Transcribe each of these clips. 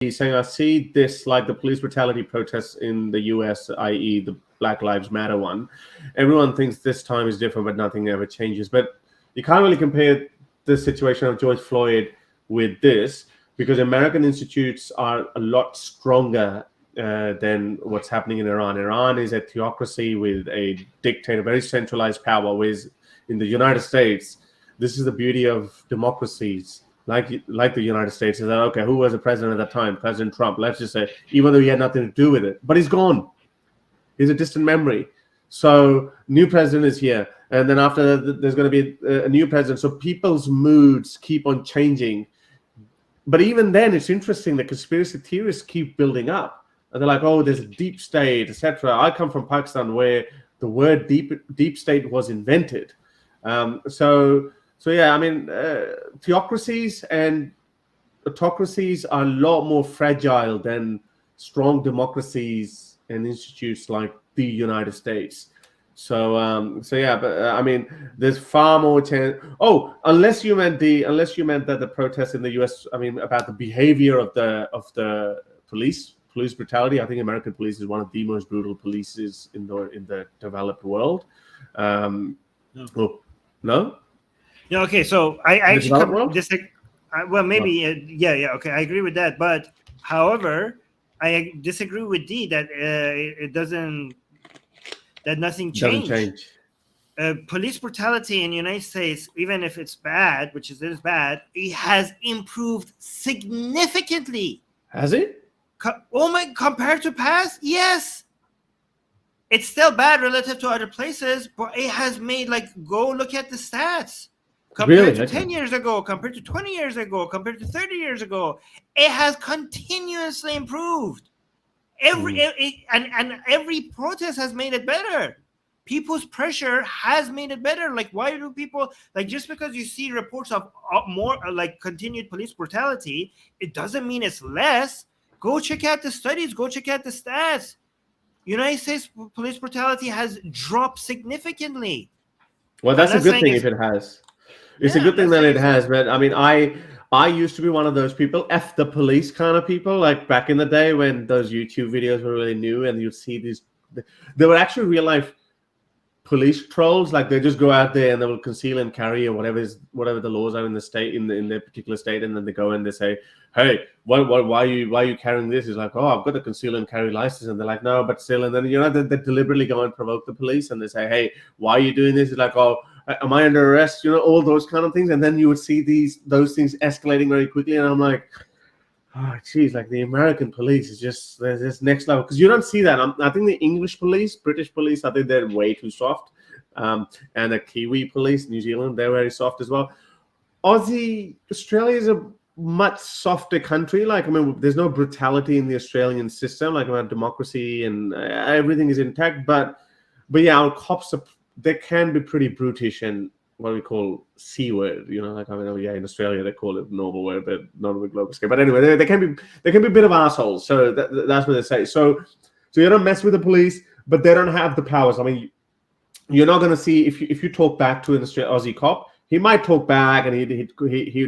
he's saying, I see this like the police brutality protests in the US, i.e. the Black Lives Matter one. Everyone thinks this time is different, but nothing ever changes. But you can't really compare the situation of George Floyd with this, because American institutes are a lot stronger than what's happening in Iran. Iran is a theocracy with a dictator, very centralized power, whereas in the United States, this is the beauty of democracies like the United States, is that, okay, who was the president at that time? President Trump, let's just say, even though he had nothing to do with it. But he's gone. He's a distant memory. So new president is here. And then after that, there's going to be a new president. So people's moods keep on changing. But even then, it's interesting that conspiracy theorists keep building up. And they're like, oh, there's a deep state, etc. I come from Pakistan, where the word deep state was invented. So yeah, I mean, theocracies and autocracies are a lot more fragile than strong democracies and institutes like the United States. So yeah, but I mean, there's far more chance. Oh, unless you meant that the protests in the U.S. I mean, about the behavior of the police brutality. I think American police is one of the most brutal polices in the developed world. No. Oh, no. Yeah. Okay. So I actually well, maybe yeah. Okay, I agree with that. But however, I disagree with D that that nothing changed. Doesn't change. Police brutality in the United States, even if it's bad, which is bad, it has improved significantly. Has it? Compared to past, yes. It's still bad relative to other places, but it has made, like, go look at the stats. Compared to 10 years ago, compared to 20 years ago, compared to 30 years ago, it has continuously improved. Every protest has made it better. People's pressure has made it better. Like, why do people, like, just because you see reports of more like continued police brutality, it doesn't mean it's less. Go check out the studies. Go check out the stats. United States police brutality has dropped significantly. Well, that's a good thing if it has. It's a good thing that it has, but I mean, I used to be one of those people, F the police kind of people, like back in the day when those YouTube videos were really new, and you'd see these, they were actually real life police trolls. Like, they just go out there and they will conceal and carry or whatever the laws are in the state, in their particular state, and then they go and they say, hey, why are you carrying this? It's like, oh, I've got a conceal and carry license, and they're like, no, but still, and then they deliberately go and provoke the police, and they say, hey, why are you doing this? It's like, oh, am I under arrest? All those kind of things. And then you would see those things escalating very quickly. And I'm like, oh, geez, like the American police is just, there's this next level. Because you don't see that. I think the English police, British police, I think they're way too soft. And the Kiwi police, New Zealand, they're very soft as well. Australia is a much softer country. Like, I mean, there's no brutality in the Australian system, like about democracy and everything is intact. But yeah, our cops they can be pretty brutish and what we call C word, like, I mean, yeah, in Australia they call it normal word, but not on the global scale. But anyway, they can be a bit of assholes. So that's what they say. So you don't mess with the police, but they don't have the powers. I mean, you're not going to see, if you talk back to an Aussie cop, he might talk back and he'd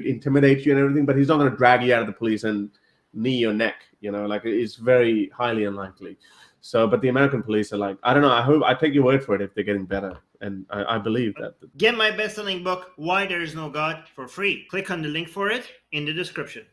intimidate you and everything, but he's not going to drag you out of the police and knee your neck. Like, it's very highly unlikely. So, but the American police are like, I don't know. I take your word for it if they're getting better. And I believe that. Get my best-selling book, Why There Is No God, for free. Click on the link for it in the description.